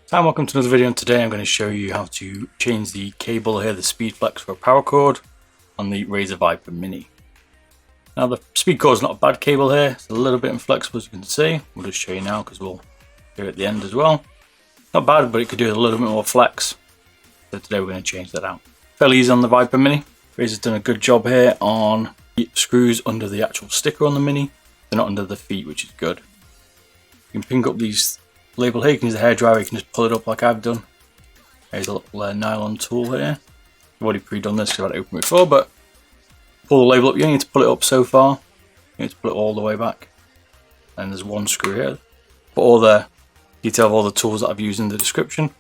Hi, welcome to another video, and today I'm going to show you how to change the cable here, the speed flex for a Paracord on the Razer Viper Mini. Now the speed cord is not a bad cable here, it's a little bit inflexible as you can see. We'll just show you now because we'll do it at the end as well. Not bad, but it could do a little bit more flex. So today we're going to change that out. Fairly easy on the Viper Mini. Razer's done a good job here on the screws under the actual sticker on the Mini. They're not under the feet, which is good. You can pick up these label here, you can use a hairdryer, you can just pull it up like I've done. There's a little nylon tool here. I've already pre-done this because I've had it open before, but pull the label up, you don't need to pull it up so far. You need to pull it all the way back. And there's one screw here. Put all the detail of all the tools that I've used in the description.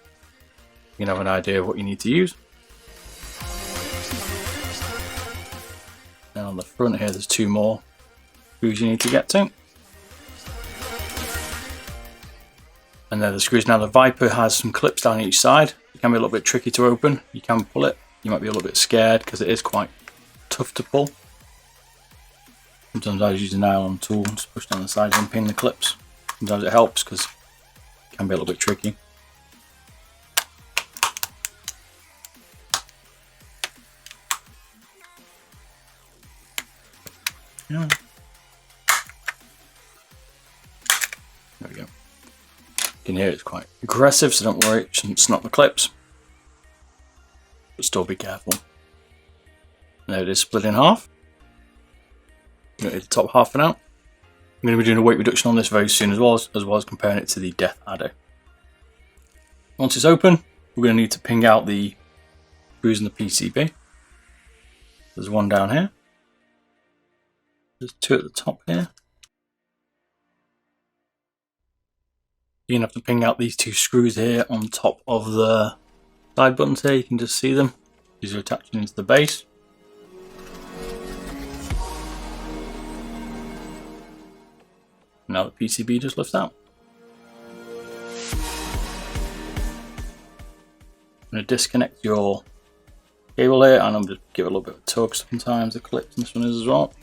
You can have an idea of what you need to use. And on the front here there's two more screws you need to get to. And there are the screws. Now the Viper has some clips down each side. It can be a little bit tricky to open. You can pull it. You might be a little bit scared because it is quite tough to pull. Sometimes I use a nylon tool and just push down the side and pin the clips. Sometimes it helps because it can be a little bit tricky. Yeah. There we go. You can hear it's quite aggressive, so don't worry, it shouldn't snap the clips. But still be careful. There it is, split in half. I'm going to hit the top half for now. I'm going to be doing a weight reduction on this very soon as well as comparing it to the Death Adder. Once it's open, we're going to need to ping out the screws in the PCB. There's one down here. There's two at the top here. You're going to have to ping out these two screws here on top of the side buttons here. You can just see them. These are attaching into the base. Now the PCB just lifts out. I'm going to disconnect your cable here, and I'm just give it a little bit of a tug. Sometimes the clips, and this one is as well.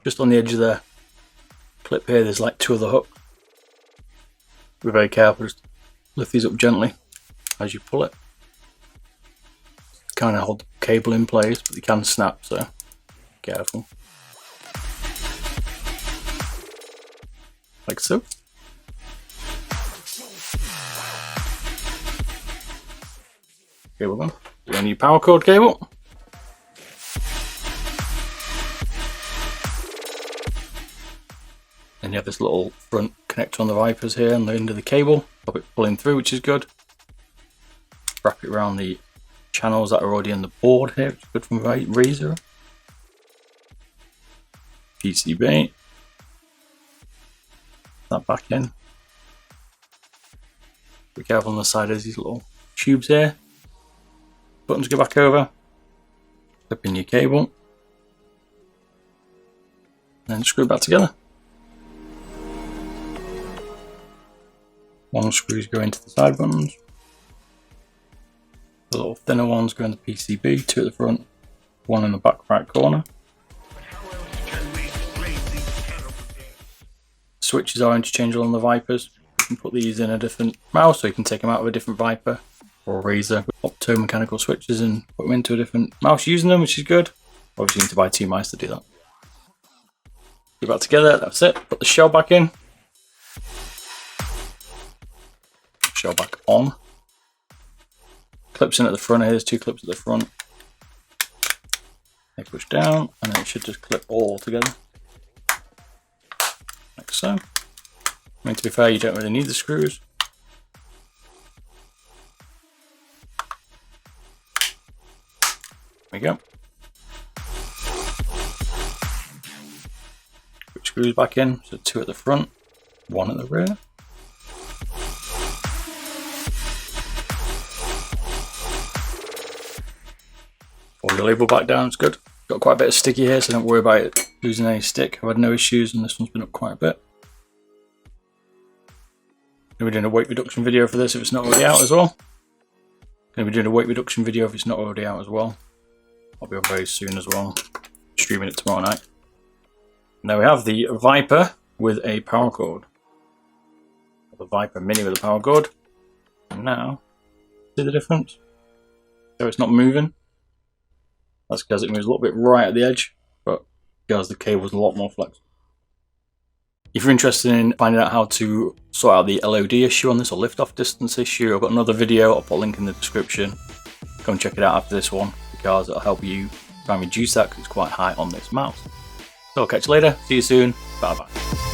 Just on the edge of the clip here, there's like two of the hooks. Be very careful, just lift these up gently as you pull it. Kind of hold the cable in place, but they can snap, so careful. Like so. Here we go. Your new Paracord cable. And you have this little front connector on the Vipers here and the end of the cable. Pop it pulling through, which is good. Wrap it around the channels that are already on the board here, which is good from Razer. PCB. That back in. Be careful on the side, there's these little tubes here. Buttons go back over. Clip in your cable. And screw it back together. One screws go into the side buttons. The little thinner ones go in the PCB, two at the front, one in the back right corner. Switches are interchangeable on the Vipers. You can put these in a different mouse, or you can take them out of a different Viper or Razer with optomechanical switches and put them into a different mouse using them, which is good. Obviously you need to buy two mice to do that. Get back together, that's it. Put the shell back in. Shell back on. Clips in at the front here, there's two clips at the front. They push down and then it should just clip all together. Like so. I mean, to be fair, you don't really need the screws. There we go. Put screws back in, so two at the front, one at the rear. Pull your label back down, it's good. Got quite a bit of sticky here, so don't worry about it losing any stick. I've had no issues, and this one's been up quite a bit. We're doing a weight reduction video for this if it's not already out as well. Going to be doing a weight reduction video if it's not already out as well. I'll be on very soon as well. Streaming it tomorrow night. Now we have the Viper with a Paracord. the Viper Mini with the Paracord. And now, see the difference? So it's not moving. That's because it moves a little bit right at the edge, but because the cable's a lot more flexible. If you're interested in finding out how to sort out the LOD issue on this, or lift off distance issue, I've got another video. I'll put a link in the description. Go and check it out after this one, because it'll help you try and reduce that because it's quite high on this mouse. So I'll catch you later. See you soon. Bye bye.